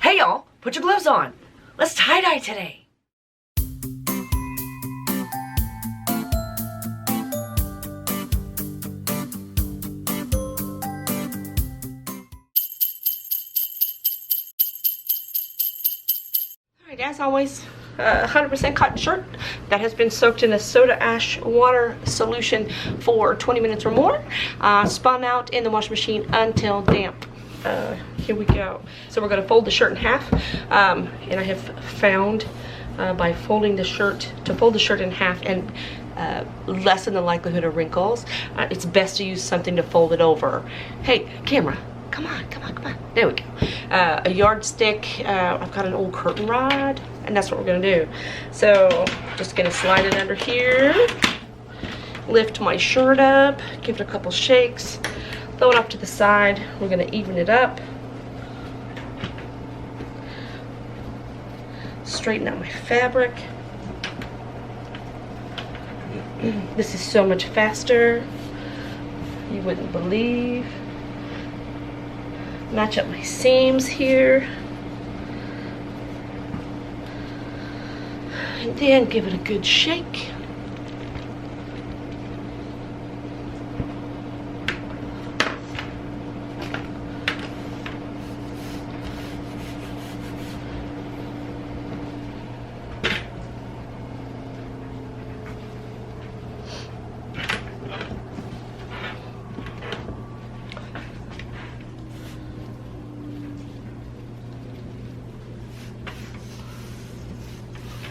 Hey y'all, put your gloves on. Let's tie-dye today. Alright, as always, 100% cotton shirt that has been soaked in a soda ash water solution for 20 minutes or more, spun out in the washing machine until damp. Here we go. So we're going to fold the shirt in half, and I have found by folding the shirt, to fold the shirt in half and lessen the likelihood of wrinkles, it's best to use something to fold it over. Hey, camera, come on, come on, come on. There we go. A yardstick. I've got an old curtain rod, and that's what we're going to do. So just going to slide it under here, lift my shirt up, give it a couple shakes, throw it off to the side. We're going to even it up, straighten out my fabric. This is so much faster, you wouldn't believe. Match up my seams here, and then give it a good shake.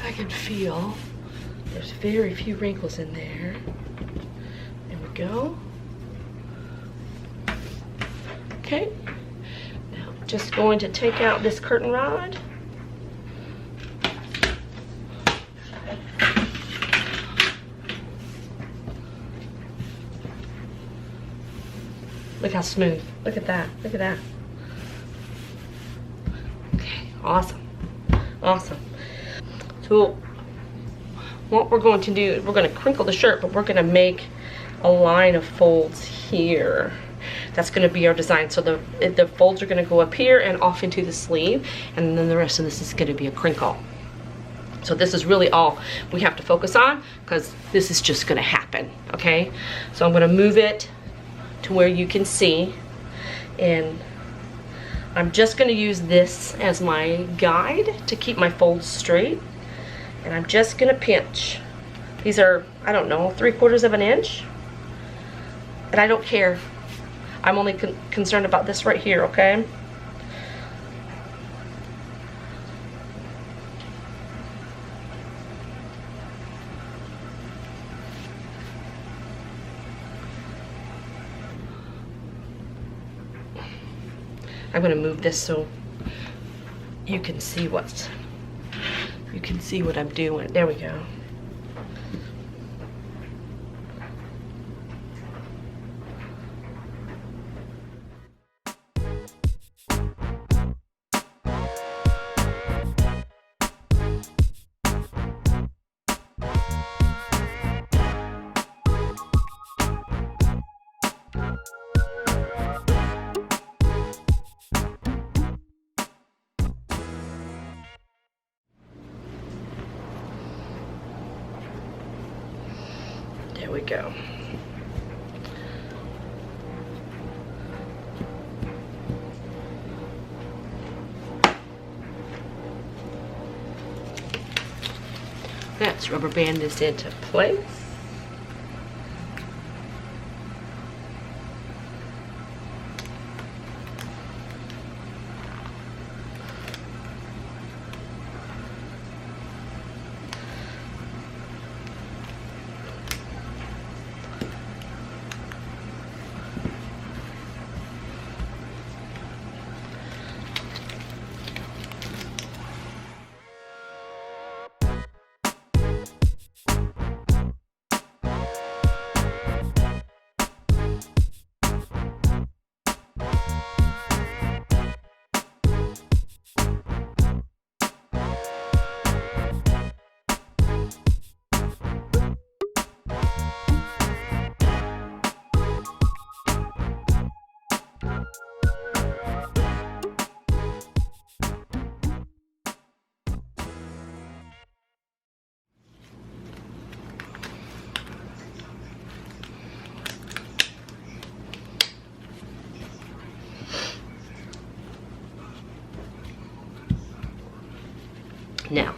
I can feel there's very few wrinkles in there. There we go. Okay, now I'm just going to take out this curtain rod. Look how smooth. Look at that. Look at that. Okay, awesome. Awesome. So what we're going to do is we're going to crinkle the shirt, but we're going to make a line of folds here. That's going to be our design. So the folds are going to go up here and off into the sleeve, and then the rest of this is going to be a crinkle. So this is really all we have to focus on, because this is just going to happen, okay? So I'm going to move it to where you can see, and I'm just going to use this as my guide to keep my folds straight. And I'm just gonna pinch. These are, I don't know, 3/4 of an inch. And I don't care. I'm only concerned about this right here, okay? I'm gonna move this so you can see what I'm doing. There we go. There we go. Let's rubber band this into place. Now,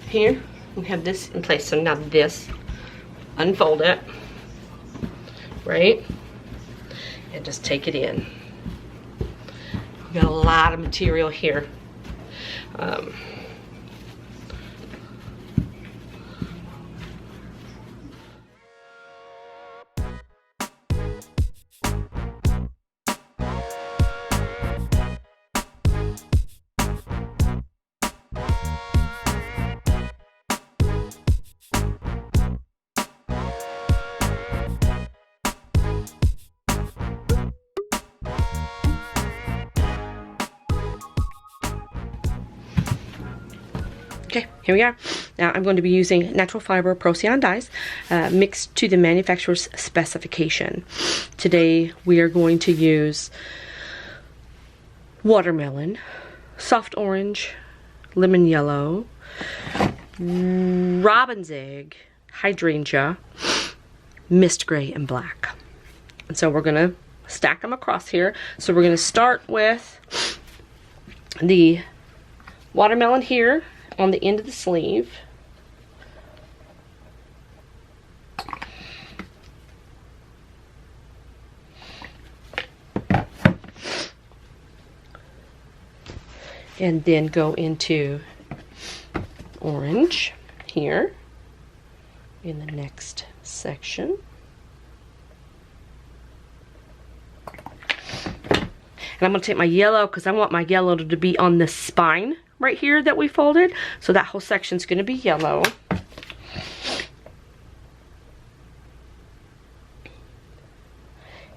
here we have this in place. So now this, unfold it, right? And just take it in. We got a lot of material here. Okay, here we are. Now I'm going to be using natural fiber procion dyes mixed to the manufacturer's specification. Today we are going to use watermelon, soft orange, lemon yellow, robin's egg, hydrangea, mist gray, and black. And so we're going to stack them across here. So we're going to start with the watermelon here on the end of the sleeve. And then go into orange here in the next section. And I'm going to take my yellow because I want my yellow to be on the spine right here that we folded. So that whole section is going to be yellow.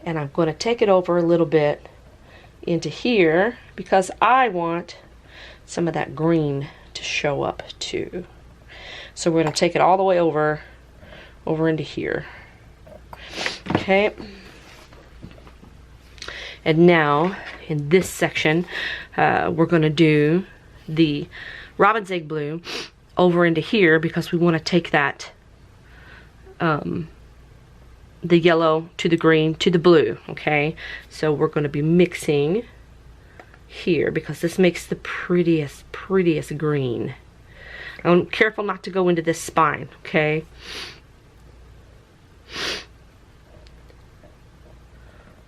And I'm going to take it over a little bit into here because I want some of that green to show up too. So we're going to take it all the way over into here. Okay. And now in this section we're going to do the robin's egg blue over into here because we want to take that the yellow to the green to the blue. Okay, so we're going to be mixing here because this makes the prettiest green. I'm careful not to go into this spine. Okay,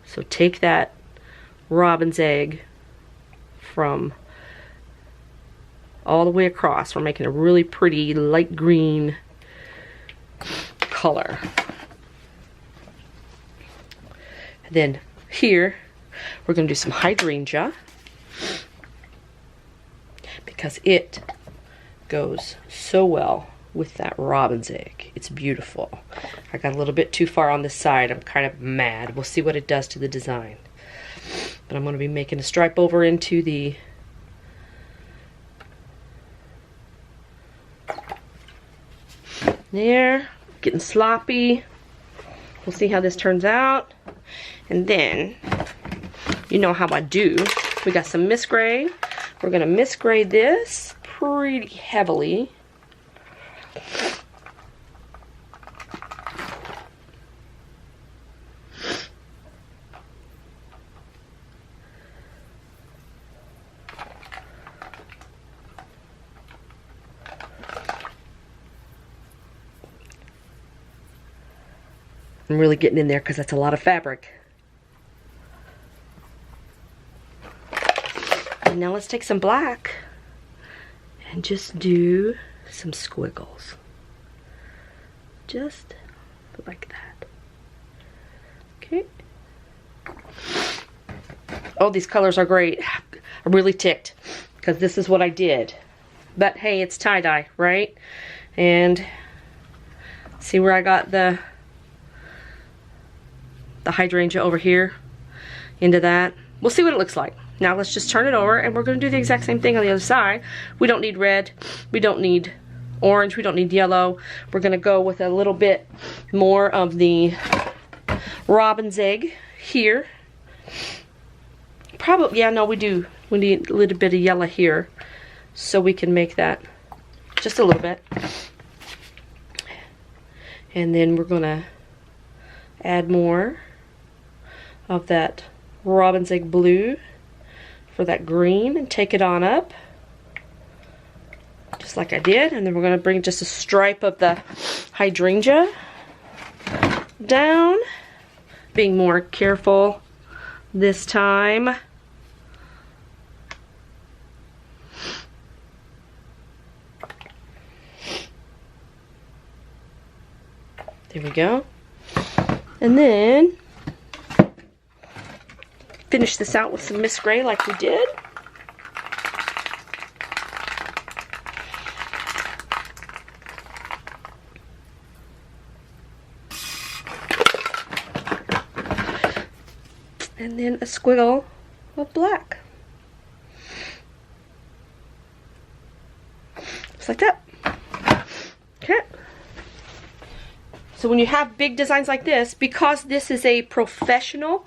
so take that robin's egg from all the way across. We're making a really pretty light green color. And then here we're going to do some hydrangea because it goes so well with that robin's egg. It's beautiful. I got a little bit too far on this side. I'm kind of mad. We'll see what it does to the design. But I'm going to be making a stripe over into the there, getting sloppy. We'll see how this turns out. And then, you know how I do. We got some mist gray. We're going to mist gray this pretty heavily. I'm really getting in there because that's a lot of fabric. And now let's take some black and just do some squiggles. Just like that. Okay. Oh, these colors are great. I'm really ticked because this is what I did. But hey, it's tie-dye, right? And see where I got the hydrangea over here into that. We'll see what it looks like. Now let's just turn it over and we're going to do the exact same thing on the other side. We don't need red, we don't need orange, we don't need yellow. We're going to go with a little bit more of the robin's egg here. Probably, yeah, no, we do. We need a little bit of yellow here so we can make that just a little bit. And then we're going to add more of that robin's egg blue for that green and take it on up. Just just like I did. And then we're going to bring just a stripe of the hydrangea down, being more careful this time. There we go. And then finish this out with some mist gray like we did. And then a squiggle of black. Just like that. Okay. So when you have big designs like this, because this is a professional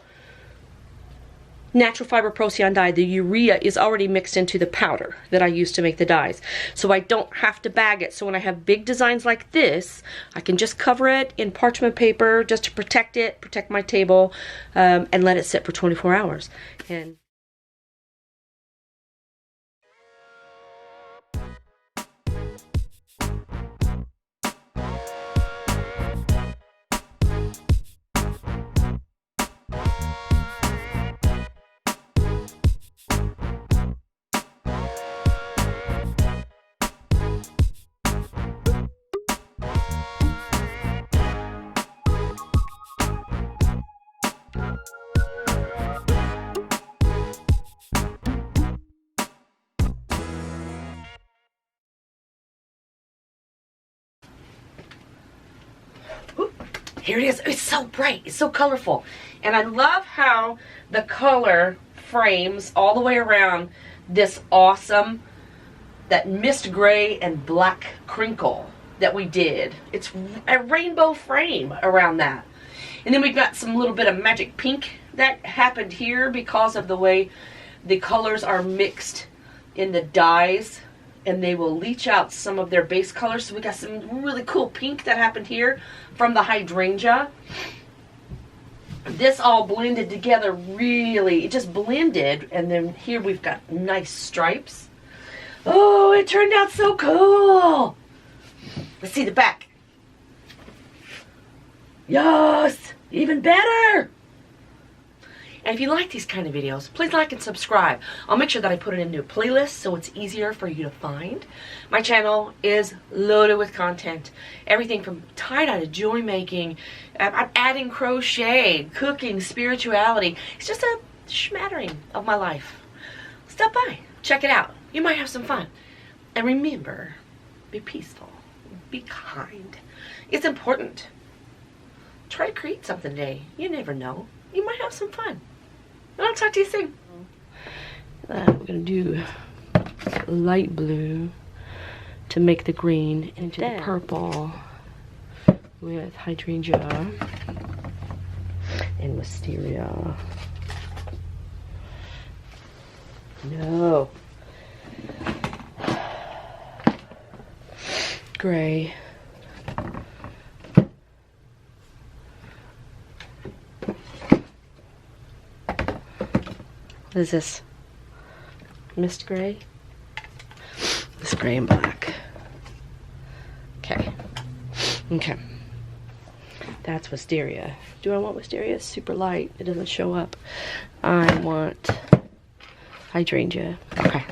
natural fiber procion dye, the urea is already mixed into the powder that I use to make the dyes. So I don't have to bag it. So when I have big designs like this, I can just cover it in parchment paper just to protect it, protect my table, and let it sit for 24 hours. And here it is. It's so bright. It's so colorful. And I love how the color frames all the way around this awesome, that mist gray and black crinkle that we did. It's a rainbow frame around that. And then we've got some little bit of magic pink that happened here because of the way the colors are mixed in the dyes, and they will leach out some of their base colors. So we got some really cool pink that happened here from the hydrangea. This all blended together really, it just blended. And then here we've got nice stripes. Oh, it turned out so cool. Let's see the back. Yes, even better. And if you like these kind of videos, please like and subscribe. I'll make sure that I put it into a playlist so it's easier for you to find. My channel is loaded with content. Everything from tie-dye to joy making. I'm adding crochet, cooking, spirituality. It's just a smattering of my life. Stop by, check it out. You might have some fun. And remember, be peaceful, be kind. It's important. Try to create something today. You never know. You might have some fun. I'll talk to you soon. We're going to do light blue to make the green into the purple with hydrangea and wisteria. No. Gray. What is this? Mist gray? This gray and black. Okay. Okay. That's wisteria. Do I want wisteria? It's super light. It doesn't show up. I want hydrangea. Okay.